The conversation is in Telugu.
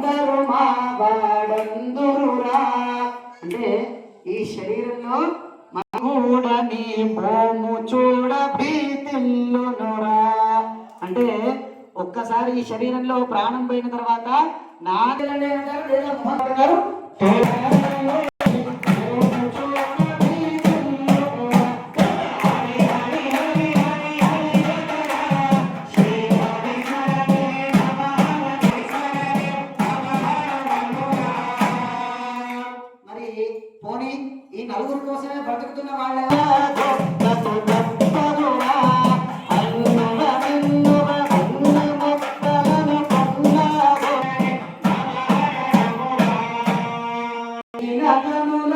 అందరూ మా వాడందురురా. అంటే ఈ శరీరంలో కూడని మోము చూడ భీతిల్లునురా. అంటే ఒక్కసారి ఈ శరీరంలో ప్రాణం పోయిన తర్వాత నాగలనే అంటారు. పోనీ ఈ నలుగురు కోసమే బ్రతుకుతున్న వాళ్ళ నగముల